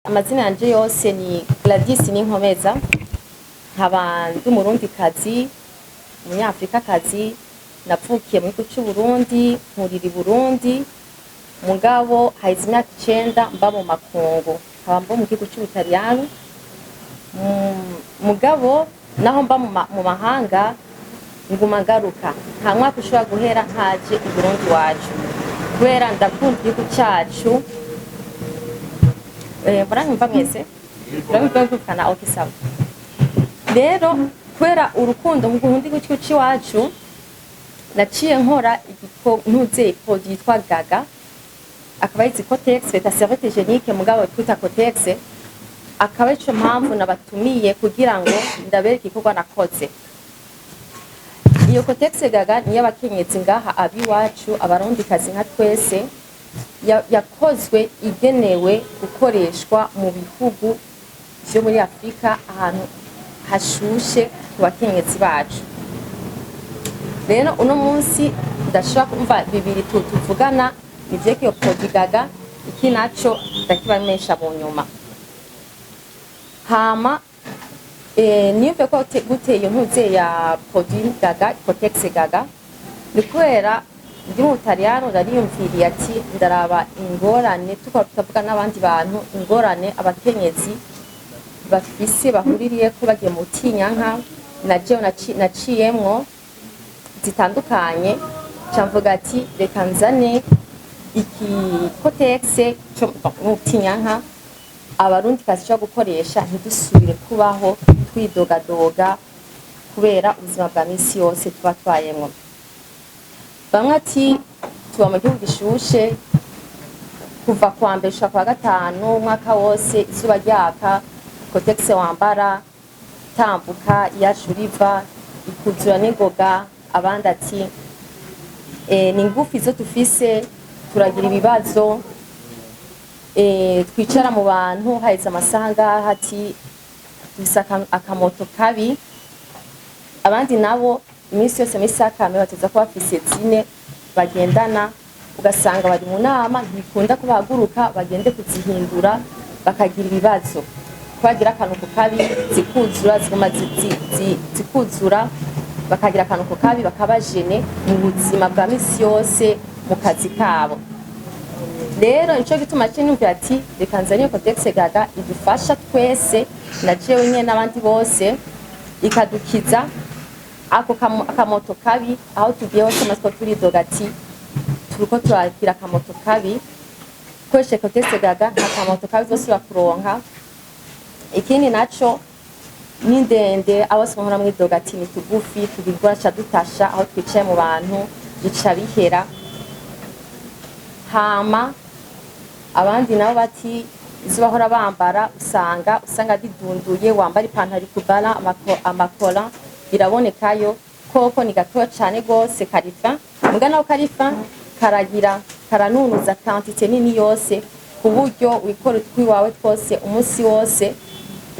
Amazina yanje yose ni Gladys Ninkomeza, nkaba ndi umurundikazi, umunyafrikakazi, navukiye mu gihugu c'u Burundi, nkurira i Burundi, mugabo haheze imyaka 9 mba mu makungu, nkaba mba mu gihugu c'Ubutaliyano, mugabo naho mba mu mahanga nguma ngaruka, nta mwaka ushobora guhera ntaje i Burundi wacu, kubera ndakunda igihugu cacu. Muranyumva mwese? Muranyumva okay sawa. Rero kubera urukundo nk'undi gucyo ciwacu naciye nkora ntuze produit yitwa Gaga, akaba yitwa Cotex, beta serviette hygiénique mugabo twita Cotex, akaba ico mpamvu nabatumiye kugira ngo ndabereke ikorwa nakoze. Iyo Cotex Gaga ni y'abakenyezi ngaha abiwacu abarundikazi nka twese, yakozwe igenewe gukoreshwa mu bihugu byo muri Afrika ahantu hashushe ku bakenyezi bacu. Rero uno munsi ndashaka kumva bibiri tuvugana nivyo kiyo produit Gaga, iki naco ndakibamesha mu nyuma. Hama niyo ko gute iyo ntuze ya produit Gaga, Cotex Gaga, ni kubera ndi mu Butaliyano nariyumviriye ati ndaraba ingorane tukavuga n'abandi bantu, ingorane abakenyezi bafise bahuririye ko bagiye mu tinyanka naje naciyemwo zitandukanye, camvuga ati reka nzane iki Cotex cyo mu tinyanka abarundi kazi gukoresha ntidusubire kubaho twidogadoga kubera ubuzima bwa misi yose tuba twayemwo. Bamwe ati tuba mu gihugu gishushe kuva kwa mbere gushika kwa gatanu umwaka wose, izuba ryaka, Cotex wambara tambuka yacu riva ikuzura n'ingoga. Abandi ati ni ngufi zo tufise, turagira ibibazo, twicara mu bantu haheze amasaha ngaha, ati bisaka akamoto kabi. Abandi nabo iminsi yose misakame bateza ko bafise zine bagendana, ugasanga bari mu nama ntibikunda ko bahaguruka bagende kuzihindura, bakagira ibibazo kwagira akantu kabi, zikuzura zigoma zikuzura, bakagira akantu kabi, bakabajene mu buzima bwa misi yose mu kazi kabo. Rero ico gituma cyanyumvira ati reka nzanye Cotex Gaga idufasha twese na jewe nyene n'abandi bose, ikadukiza ako akamoto kabi, aho tugiye hose masko turidoga ati turiko turakira akamoto kabi, kweshe Cotex Gaga akamoto kabi zose bakuronka. Ikindi naco ni ndende abose nkora mwidoga ati ni tugufi tugigura cha dutasha aho twicaye mu bantu bica bihera. Hama abandi nabo bati izo bahora bambara usanga didunduye, wambara ipantaro kubala amakola birabonekayo koko ni gato cyane gose karifa, mugana ko karifa karanunuza quantité nini yose ku buryo wikora twiwawe twose umunsi wose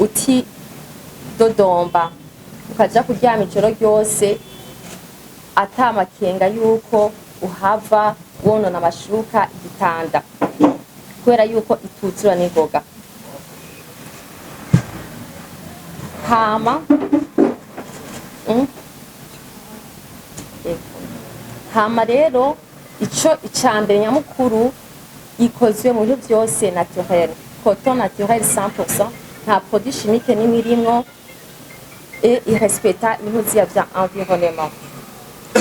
uti dodomba ukaja kuryama ijoro ryose atamakenga yuko uhava wonona amashuka igitanda kubera yuko ituzura n'ingoga. Hama rero ico icambere nyamukuru ikozwe mu byo byose naturel, coton naturel 100%, nta produit chimique n'imirimo, et il respecte l'inuzi vya environnement.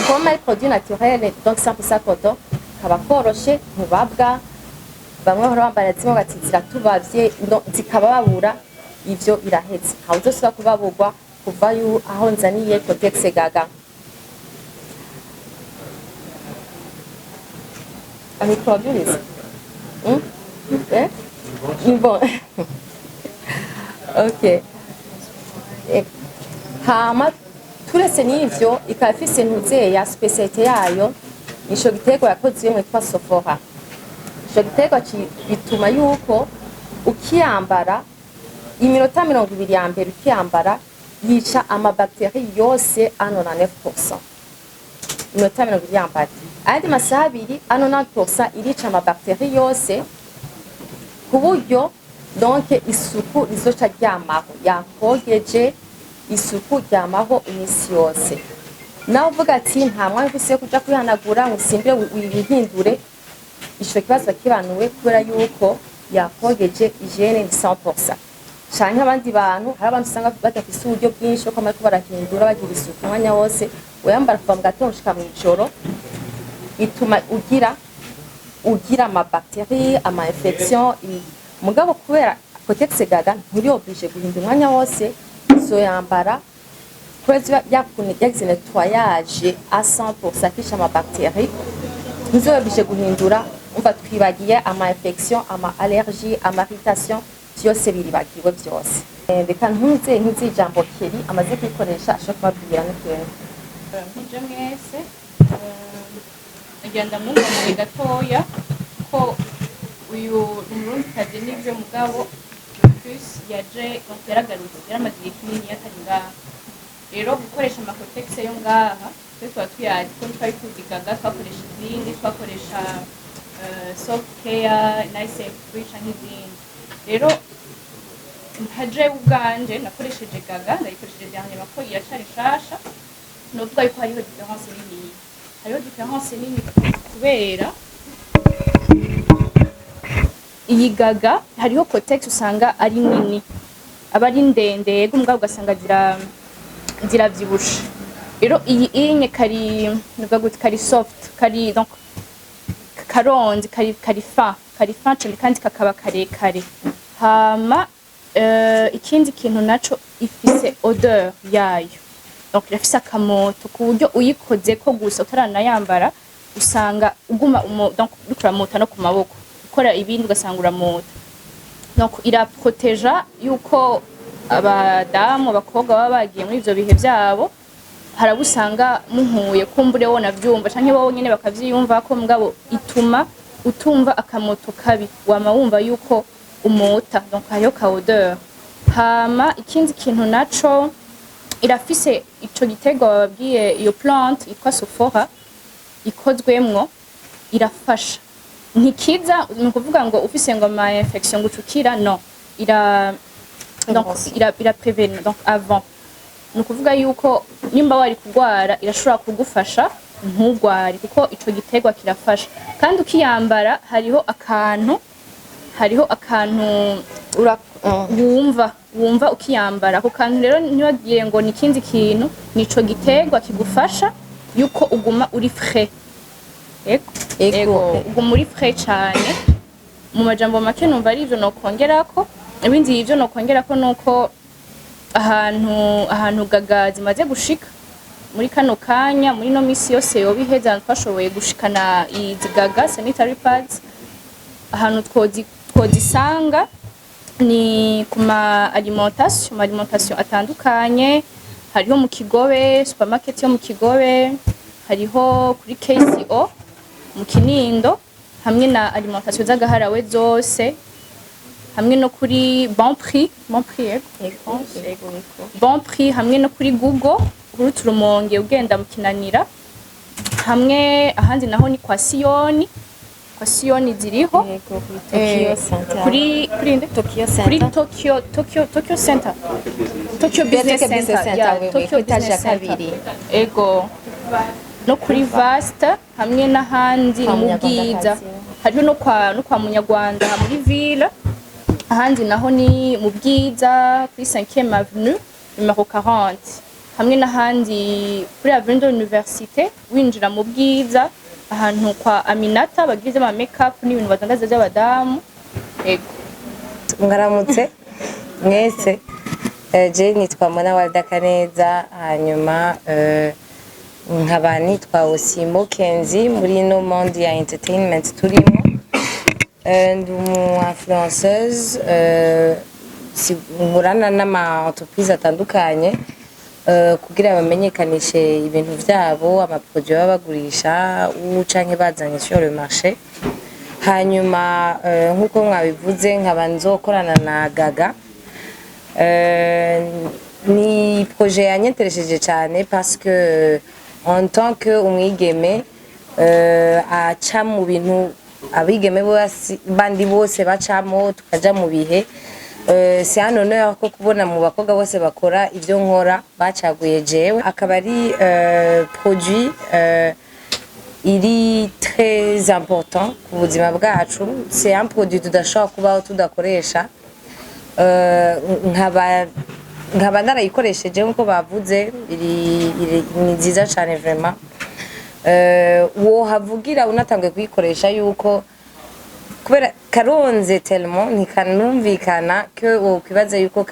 Comme les produits naturels donc 100% coton kaba koroshe ntubabwa, bamwe hora bambara zimwe batizira tubavye zikababura, ivyo birahetse aho uzosubira kubabugwa kuva aho nzaniye Cotex Gaga. Microorganisme. Bon. Ok. Hama turese n'ivyo ikafise ntuze ya specialite yayo, nisho gitego yakoze mwitwa Sofora. Ico gitego bituma yuko ukiyambara iminota 20 ya mbere ukiyambara yica amabakteri yose 99%. Iminota 20 yambara andi masaha 2 90% irica amabakteri yose, ku buryo donc isuku rizoca ryamaho yakogeje isuku ryamaho imisi yose nawe uvuga ati nta mwanya ufise kuja kwihanagura ngo usimbire wihindure ico kibazo kibanuwe kubera yuko yakogeje hygiene 100%. Canke abandi bantu hari abantu usanga badafise uburyo bwinshi bwo bariko barahindura bagira isuku umwanya wose uyambara kuva mu gatondo ushika mw'ijoro ituma ugira ama bacterie ama infection mugabo kubera Kotex Gaga nturi oblige guhinda umwanya wose uzoyambara kwezi yagize nettoyage à 100% kisha ama bacterie ntizoyoblige guhindura umva twibagiye ama infection ama allergie ama irritation byose biribagiwe byose reka ntuze nk'izijambo Keri amaze kwikoresha ashobora kubabwira n'ukuntu nkije mwese agenda mungomere gatoya ko uyu umurundikazi n'ivyo mugabo plus yaje yaragaruka yaramaze igihe kinini yatari ngaha rero gukoresha amakotex yo ngaha twe tuba tuyazi ko twari tuzigaga twakoresha izindi twakoresha soft care nice free canke izindi rero ntaje ubwanje nakoresheje Gaga ndayikoresheje dernièrement ko yacari shasha novuga yuko hariho difference nini kubera iyi Gaga hariho Kotex usanga ari nini aba ari ndende yego mugabo ugasanga ziravyibusha rero iyi inye kari nuvuga gute kari soft kari donc karonze kari fin cyane kandi kakaba karekare hama ikindi kintu naco ifise odeur yayo donc irafise akamoto ku buryo uyikoze ko gusa utaranayambara usanga uguma donc uramota no ku maboko ukora ibindi ugasanga uramota donc iraproteja yuko abadamu abakobwa baba bagiye muri ivyo bihe vyabo harabusanga muhuye kumbure wona vyumva canke bo nyene bakavyiyumva ko mugabo ituma utumva akamoto kabi wama wumva yuko umota donc hariyo ka odeur hama ikindi kintu naco irafise ico gitego bababwiye iyo plante yitwa Sophora ikozwemwo irafasha ntikiza ni kuvuga ngo ufise ngo ama infection gucukira no donc ira prévenir donc avant ni kuvuga yuko nimba wari kugwara irashobora kugufasha ntugwari kuko ico gitegwa kirafasha kandi ukiyambara hariho akantu wumva ukiyambara ako kantu rero ntibagiye ngo nikindi kintu nico gitegwa kigufasha yuko uguma uri frais ego uguma uri frais cyane mu majambo make numva ari ivyo nokongerako ibindi ivyo nokongerako nuko ahantu Gaga zimaze gushika muri kano kanya muri no misi yose yobiheza twashoboye gushikana izi Gaga sanitary pads ahantu twozisanga ni kuma alimentation atandukanye hariho mu Kigobe supermarket yo mu Kigobe hariho kuri KCO mu Kinindo hamwe na alimentation z'agaharawe zose hamwe no kuri Bon Prix hamwe no kuri Google urutu Rumonge ugenda mu Kinanira hamwe ahandi naho ni kwa Siyoni ziriho kuri Tokyo Center Tokyo Business Center Tokyo Business Center ego no kuri Vasta hamwe n'ahandi mu Bwiza hariho no kwa Munyarwanda muri Ville ahandi naho ni mu Bwiza kuri 5e avenue numero 40 hamwe n'ahandi kuri avenue de l'université winjira mu Bwiza ahantu kwa Aminata bagize ama makeup n'ibintu badandaza by'abadamu ego ngaramutse mwese je nitwa Mona Walda Kaneza hanyuma nkaba nitwa Osimo Kenzi muri no monde ya entertainment turimo ndi umu influenceuse ngurana n'ama entreprise atandukanye kugira bamenyekanishe ibintu byabo amaproduit baba bagurisha canke bazanye sur le marché hanyuma nkuko mwabivuze nkaba nzokorana na Gaga ni projet yanyeteresheje cyane parce que en tant que umwigeme aca mu bintu abigeme bandi bose bacamo tukaja mu bihe. C'est un honneur ko kubona mu bakobwa bose bakora ivyo nkora bacaguye jewe, akaba ari produit iri très important ku buzima bwacu. C'est un produit tudashobora kubaho tudakoresha. nkaba narayikoresheje nkuko bavuze, ni nziza cyane vraiment. Wo havugira unatangiye kuyikoresha yuko kubera karonze tellement ntikanumvikana ko wokwibaza yuko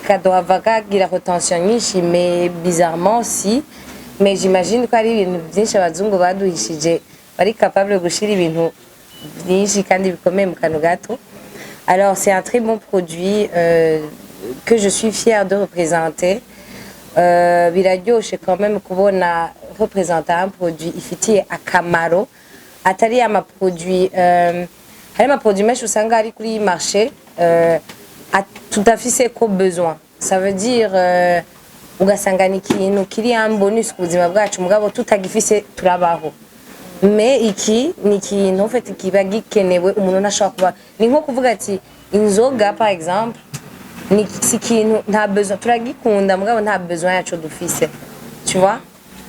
kadohava kagira retention nyinshi, mais bizarrement si. Mais j'imagine ko ari ibintu byinshi abazungu baduhishije bari capable gushira ibintu byinshi kandi bikomeye mu kantu gato. Alors c'est un très bon produit que je suis fière de représenter. Biraryoshe quand même kubona représenter un produit ifitiye akamaro atari amaproduit hari amaproduit menshi usanga ari kuri marché tudafise ko besoin. Ça veut dire ugasanga ni ikintu kiri un bonus ku buzima bwacu mugabo tutagifise turabaho. Mais iki ni ikintu en fait kiba gikenewe umuntu nashaka kuba, ni nko kuvuga ati inzoga par exemple ni ikintu nta besoin, turagikunda mugabo nta besoin yacu dufise, tu vois.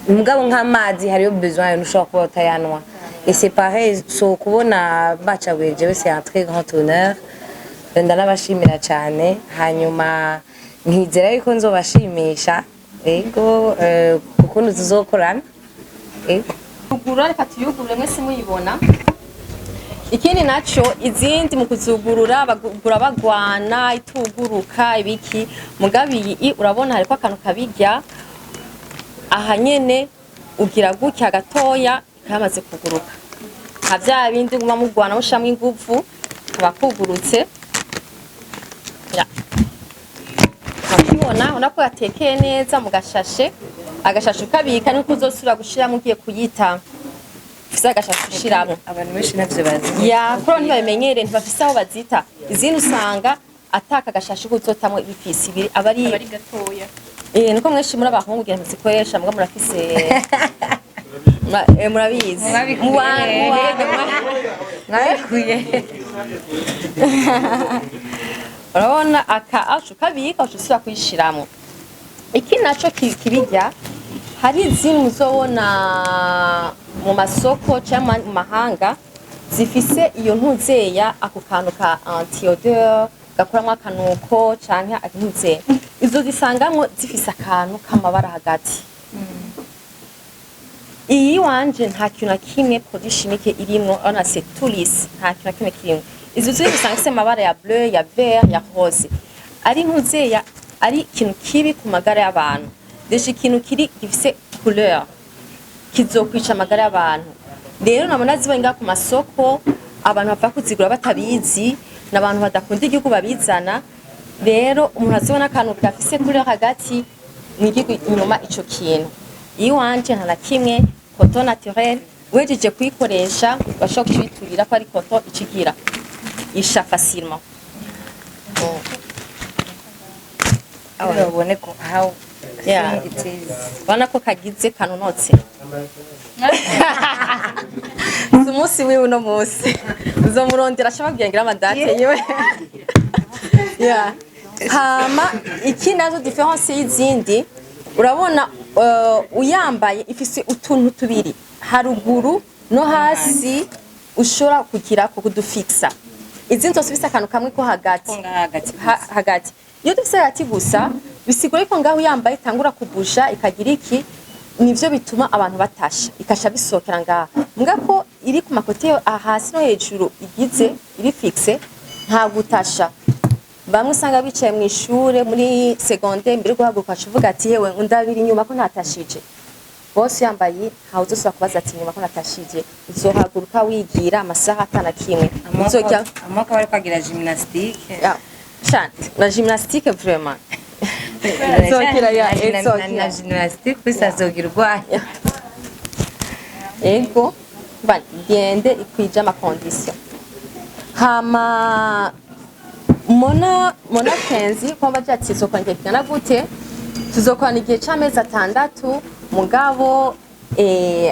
Mugabo nk'amazi hariyo besoin nushaka kuba utayanwa. Et c'est pareil, so kubona bacaguye jewe c'est un très grand honneur. Ndanabashimira cyane, hanyuma nkizera yuko nzobashimisha ego ukuntu tuzokorana ego. Kugura reka tuyugurure mwese muyibona. Ikindi naco izindi mu kuzugurura bagura bagwana ituguruka ibiki, mugabi iyi urabona hariko akantu kabijya aha nyene ugira gutya gatoya kamaze kuguruka. Havya bindi nguma mugwana mushamwe ingufu kabakugurutse. Ya. Ukibona unako yatekeye neza mu gashashe, agashashe kabika niko uzosura gushiramo ugiye kuyita. Fisa agashashe ushiramo. Abantu benshi navyo bazi. Ya, kuro ntibabimenyere ntibafise aho bazita. Izindi usanga ataka agashashe kuzotamwe ibifisi biri abari gatoya. Niko mweshi muri abahungu genda muzikoresha mbwa murafise murabizi. Mwabikuye. Urabona ashu kabika ushobora kuyishiramo. Iki naco kibijya hari izindi muzobona mu masoko cyangwa mu mahanga zifise iyo ntuzeya ako kantu ka anti-odeur gakoramo akanuko canke akintuze. Izo zisangamwe zifise akantu kamabara hagati. Iyi wanje nta kintu na kimwe produit chimique irimwo, ona c'est tout lisse, nta kintu na kimwe kirimo. Izo ziri bisangise amabara ya bleu, ya vert, ya rose. Ari ntuzeya ari ikintu kibi ku magara y'abantu. Deje ikintu kiri gifise couleur kizokwica amagara y'abantu. Rero nabona zibenga ku masoko abantu bapfa kuzigura batabizi, n'abantu badakunda igihugu babizana. Rero umuntu azibona akantu gafise couleur hagati n'igihugu inyuma ico kintu. Iyi wanje nta na kimwe coton naturel wejeje kuyikoresha bashobora kuyiturira ko ari coton ikigira isha facilement. Urabone ko how Yeah. it is. Bana ko kagize kanonotse. Umunsi wiwe no munsi. Uzomurondera shababwiye ngira amadate yewe. Yeah. Hama iki nazo difference y'izindi urabona uyambaye ifise utuntu tubiri haruguru no hasi ushora kugira ko kudufixa. Izindi zose bisa akantu kamwe ko hagati hagati. Iyo dufise hagati gusa bisigura ko ngaho yambaye tangura kubusha ikagira iki nivyo bituma abantu batasha ikasha bisokera ngaha. Mbwa ko iri ku makote hasi no hejuru igize iri fixe nta gutasha. Bamwe usanga bicaye mu ishure muri secondaire mbere guhaguruka avuga ati yewe ndabiri inyuma ko natashije. Bose yambaye ntawe uzosaba kubaza ati inyuma ko natashije. Uzohaguruka wigira amasaha atana kimwe. Uzojya amoko bari kwagira gymnastique. Ya. Chante, la gymnastique vraiment. Zokira ya na gymnastique kwisa zogirwa. Ego bani biende ikwija ama condition. Hama mona kenzi kwamba jati zokwangirekana gute tuzokwana igihe c'amezi 6 mugabo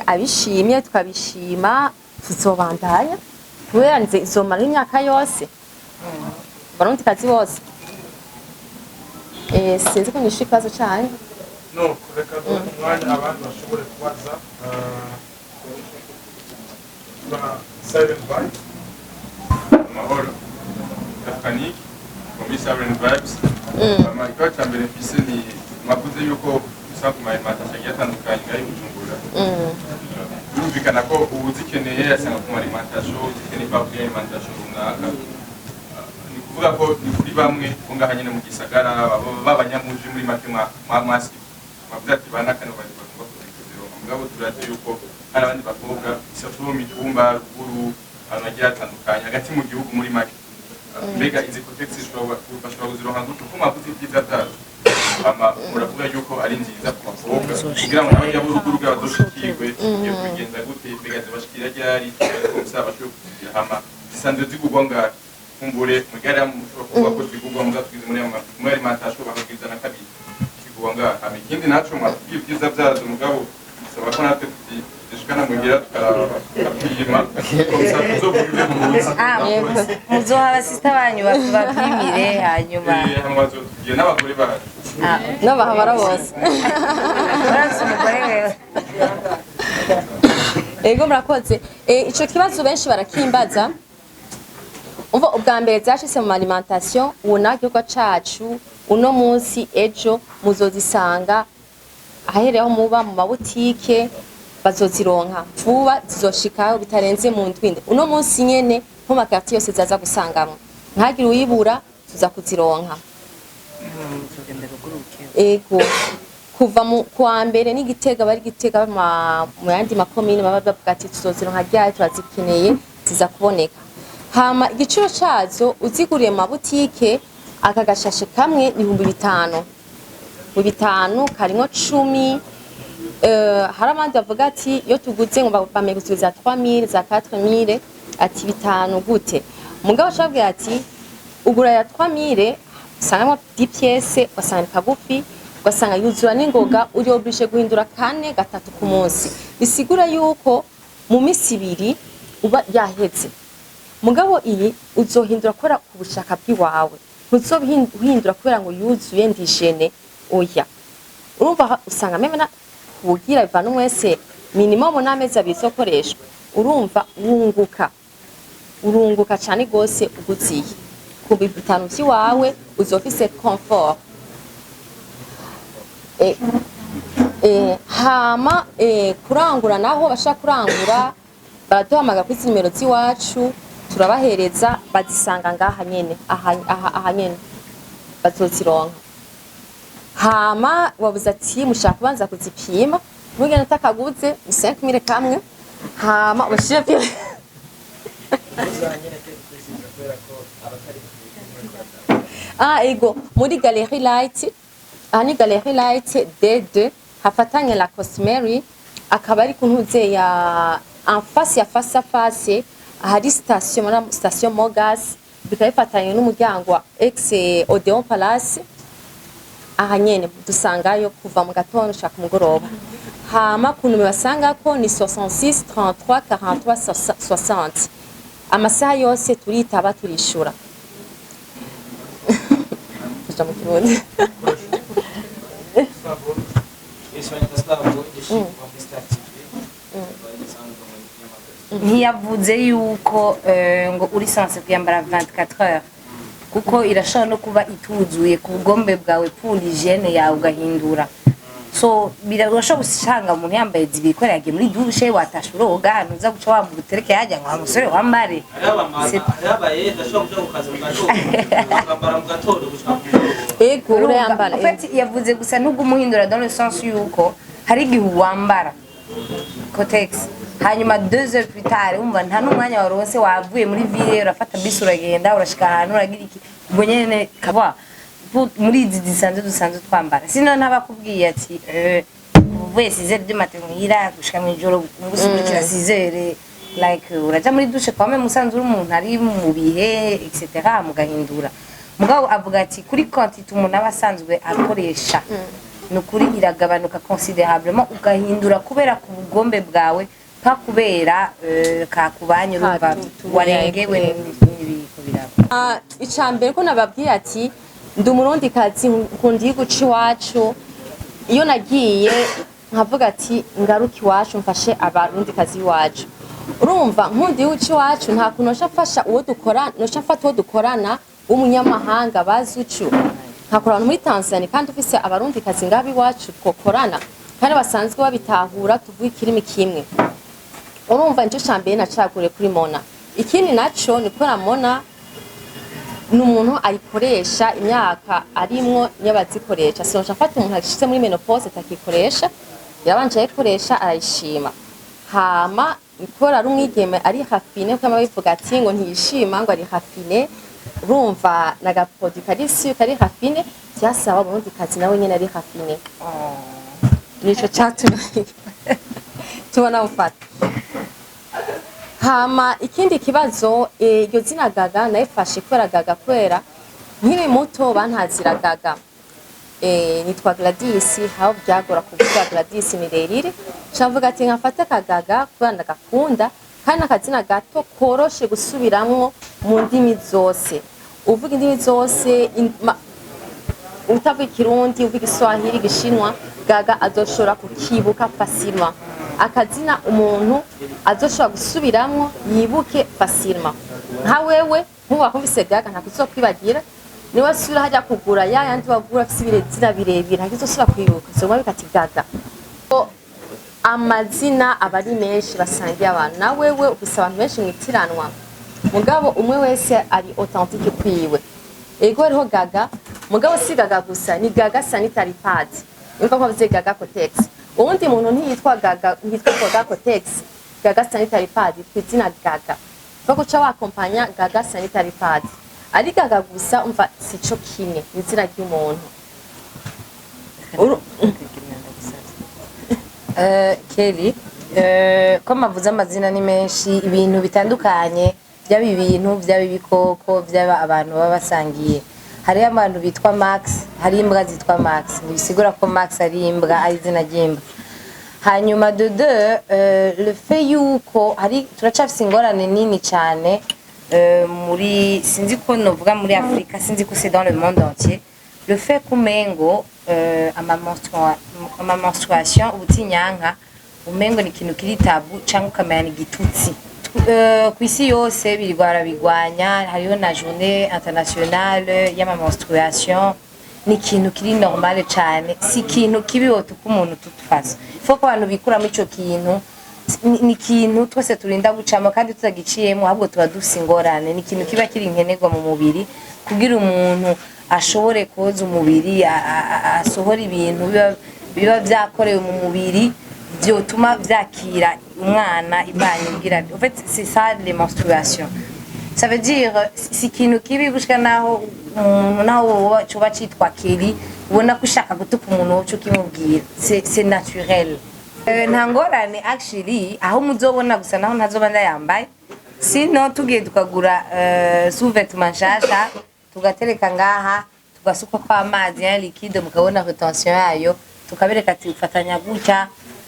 abishimye tukabishima tuzobandanya kubera nze izomara imyaka yose barundikazi bose sinzi ko nishe ikibazo cyane no kureka umwanya abantu bashobore kubaza Silent Vibes amahoro Kakaniki muri Silent Vibes ikibazo cya mbere mfise ni mwavuze yuko usanga ku marimantasiyo agiye atandukanye ngaho Bujumbura birumvikana ko ubu uzikeneye asanga ku marimantasiyo uzikeneye kwa kuri arimantasiyo runaka ni kuvuga ko ni kuri bamwe bo ngaha nyine mu gisagara b'abanyamuji muri make mwasi bavuga ati banakane bagomba kuzikuziro mugabo turazi yuko hari abandi bakobwa isatu mu mitumba ruguru abantu bagiye batandukanye hagati mu gihugu muri make mbega izi cotex bashobora kuzironka gute kuko mwavuze ibyiza byazo muravuga yuko ari nziza ku bakobwa kugira ngo n'abajya b'uruguru bazoshikirwe iyo kubigenza gute mbega zibashikira ryari komsa bashobora kuzigira hama zisanzwe zigurwa ngaho kumbure mugara mushobora kuvuga ko zigurwa muzatwize muri alimentation bakabwiza na kabiri zigurwa ngaho ikindi naco mwatubwiye ibyiza byazo mugabo bisaba ko natwe dushikana mugira tukapima komsa tuzovuge muzoha abasista banyu bapimire hanyuma bazotubwiye n'abagore bacu n'abahabara bose barafise umugore wewe ego murakoze ico kibazo benshi barakimbaza umva ubwa mbere zashitse mu alimentation ubunagihugu cacu uno munsi ejo muzozisanga ahereho muba mu mabutike bazozironka vuba zizoshikaho bitarenze mu ndwinde uno munsi nyene nko makarti yose zaza gusangamo ntagire uyibura tuza kuzironka ego kuva mu kwa mbere n'igitega bari gitega mu yandi makomine baba bavuga ati tuzozironka ryari turazikeneye ziza kuboneka hama igiciro cazo uziguriye mu mabutike aka gashashe kamwe ni 5,000 mu 5 karimwo 10 hari abandi bavuga ati iyo tuguze ngo bamegusubiza 3,000 za 4,000 ati 5 gute mugabo shabwe ati ugura ya 3,000 usangamo 10 pièces wasanga kagufi wasanga yuzura n'ingoga uri oblige guhindura 4 gatatu ku munsi bisigura yuko mu misi 2 uba yaheze mugabo iyi uzohindura kubera ku bushaka bw'iwawe ntuzohindura kubera ngo yuzuye ndishene oya urumva usanga meme na kugira bivana mwese minimum n'amezi abizokoreshwa urumva urunguka cyane gose uguziye ku 5 by'iwawe uzofise confort hama kurangura naho bashaka kurangura baraduhamaga kuri nimero z'iwacu turabahereza bazisanga ngaha nyene aha nyene bazozironka hama wabuza ati mushaka kubanza kuzipima mugenda takaguze 5,000 kamwe hama ubashije pia ego muri Galerie Light ani Galerie Light D2 hafatanye la Cosmery akaba ari kuntuze ya en face ya face à face hari station Mogas bikayifatanye n'umuryango wa ex Odeon Palace aha nyene dusangayo kuva mu gatondo shaka mugoroba hama kuntu basanga ko ni 66 33 43 60 amasaha yose turitaba turishura mu Kirundi ntiyavuze yuko ngo uri sanse kuyambara 24 heures kuko irashobora no kuba ituzuye ku bugombe bwawe pour hygiene yawe ugahindura so birashobora gusanga umuntu yambaye zibiri ko yagiye muri douche watashuroga hano uza guca wa mutereke yajya ngo umusore wambare yabaye ndashobora kuja gukaza mu gatondo mu gatondo gushaka ego urayambara en fait yavuze gusa nubwo umuhindura dans le sens yuko hari igihe wambara Cotex hanyuma 2 heures plus tard umva nta n'umwanya warose wavuye muri ville urafata bisi uragenda urashika ahantu uragira iki ubwo nyene kaba muri izi dusanzwe twambara sino ntabakubwiye ati uvuye 6 heures du matin muhira gushika mu ijoro gusubikira 6 heures like uraja muri douche kwa meme musanzwe umuntu ari mu bihe etc mugahindura mugabo avuga ati kuri quantité umuntu abasanzwe akoresha nukuri iragabanuka considerablement ugahindura kubera ku bugombe bwawe pa kubera kakubanye urumva warengewe n'ibiko biraba. Icambere ko nababwiye ati ndi umurundi kazi nkunda igihugu c'iwacu, iyo nagiye nkavuga ati ngaruka iwacu mfashe abarundi kazi iwacu. Urumva nkunda igihugu c'iwacu nta kuntu nshafasha uwo dukorana w'umunyamahanga bazi ucu nkakorana muri Tanzania kandi ufise abarundi kazi ngabi iwacu twokorana kandi basanzwe babitahura tuvuga ikirimi kimwe. Urumva nico cambere nacagure kuri Mona. Ikindi naco ni ko Mona n'umuntu ayikoresha imyaka arimwo niyo bazikoresha, so nshafata umuntu ashitse muri menopause takikoresha, yabanje ayikoresha arayishima. Hama ikora ari umwigeme ari hafine kama bivuga ati ngo ntiyishima ngo ari hafine, urumva nagapodi karisi kari hafine cyasaba ubundi kazi nawe nyene ari hafine. Nico cyatumye tubona ufata. Hama ikindi kibazo iryo zina Gaga nayifashe kubera Gaga kwera nkiri muto bantazira Gaga. Nitwa Gladys, hawo byagora kuvuga Gladys mirerire, cavuga ati nkafata Kagaga kubera ndagakunda kandi akazina gato koroshe gusubiramwo mu ndimi zose. Uvuga indimi zose utavuga Kirundi, uvuga Igiswahili, Gishinwa, Gaga azoshora kukibuka facilement. Akazina umuntu azoshobora gusubiramwo yibuke facilement. Nka wewe nkubakumvise Gaga ntakuzokwibagira, niwe sura hajya kugura yandi bagura afise ibirezina birebire ntakizosubira kwibuka, so bikati Gaga. Amazina abari menshi basangiye abantu, na wewe ufise abantu benshi mwitiranwa mugabo umwe wese ari authentique kwiwe. Ego hariho Gaga mugabo si Gaga gusa, ni Gaga sanitary pad, imva ko bize Gaga Cotex. Uwundi muntu ntiyitwa Gaga, ntiyitwa Gaga Cotex, Gaga sanitary pad kwizina Gaga. Fako cha wakompanya Gaga sanitary pad. Ari Gaga gusa umva sico kimwe n'izina ry'umuntu. Kelly, ko mavuze amazina ni menshi, ibintu bitandukanye, byaba ibintu byaba ibikoko byaba abantu baba basangiye. Hari abantu bitwa Max, hari imbwa zitwa Max, bisigura ko Max ari imbwa ari izina ry'imbwa. Hanyuma de deux, le fait yuko hari turacafise ingorane nini cyane muri sinzi ko novuga muri Afrika, sinzi ko c'est dans le monde entier, le fait kumengo ama menstruation ubutinyanka umengo ni ikintu kiri tabu cyangwa ukamenya ni gitutsi. Kwisi yose birigwara bigwanya, hariyo na journée internationale y'ama menstruation, ni ikintu kiri normal cyane, si ikintu kibi wotuka umuntu tutufasa. Faut ko abantu bikura mu ico kintu, ni ikintu twese turinda gucamo kandi tutagiciyemo, ahubwo tuba dufise ingorane, ni ikintu kiba kiri nkenerwa mu mubiri kugira umuntu ashobore koza umubiri, asohora ibintu biba byakorewe mu mubiri byotuma byakira umwana ibanye ngira. En fait c'est ça les menstruations. Ça veut dire si ikintu kibi gushika naho umuntu naho coba citwa Kelly ubona ko ushaka gutuka umuntu cyo kimubwira, c'est naturel. Nta ngorane actually aho muzobona gusa naho ntazoba ndayambaye, sino tugiye tukagura sous-vêtements nshasha tugatereka ngaha tugasuka kwa amazi ya liquide mukabona retention yayo tukabereka ati ufatanya gutya,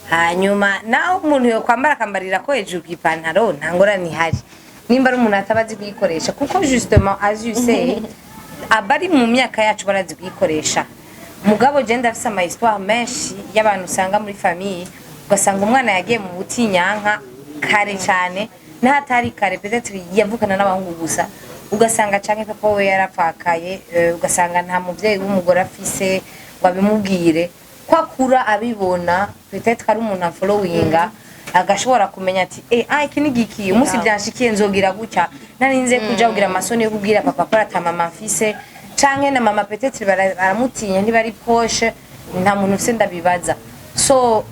hanyuma naho umuntu yo kwambara kambarira ko hejuru kw'ipantaro nta ngorane ihari nimba ari umuntu atabazi kuyikoresha, kuko justement as you say abari mu myaka yacu barazi kuyikoresha. Mugabo je ndafise ama histoire menshi y'abantu usanga muri famille ugasanga umwana yagiye mu butinyanka kare cyane n'ahatari kare, peut-être yavukana n'abahungu gusa, ugasanga canke papa we yarapfakaye, ugasanga nta muvyeyi w'umugore afise ngo abimubwire, kwakura abibona peut-être ari umuntu followinga agashobora kumenya ati iki ni giki umunsi byanshikiye nzogira gutya, narinze kuja kugira amasoni yo kubwira papa ko ata mama mfise canke na mama peut-être baramutinya ntibari proche, nta muntu ufise ndabibaza. So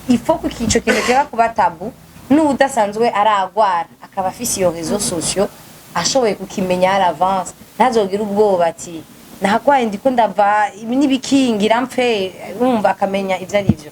il faut que ico kintu kiba kuba tabu, n'udasanzwe aragwara akaba afise iyo réseaux sociaux ashoboye kukimenya à l'avance, ntazogira ubwoba ati nahagwaye ndiko ndava n'ibikingira mpfe, urumva akamenya ivyo ari vyo.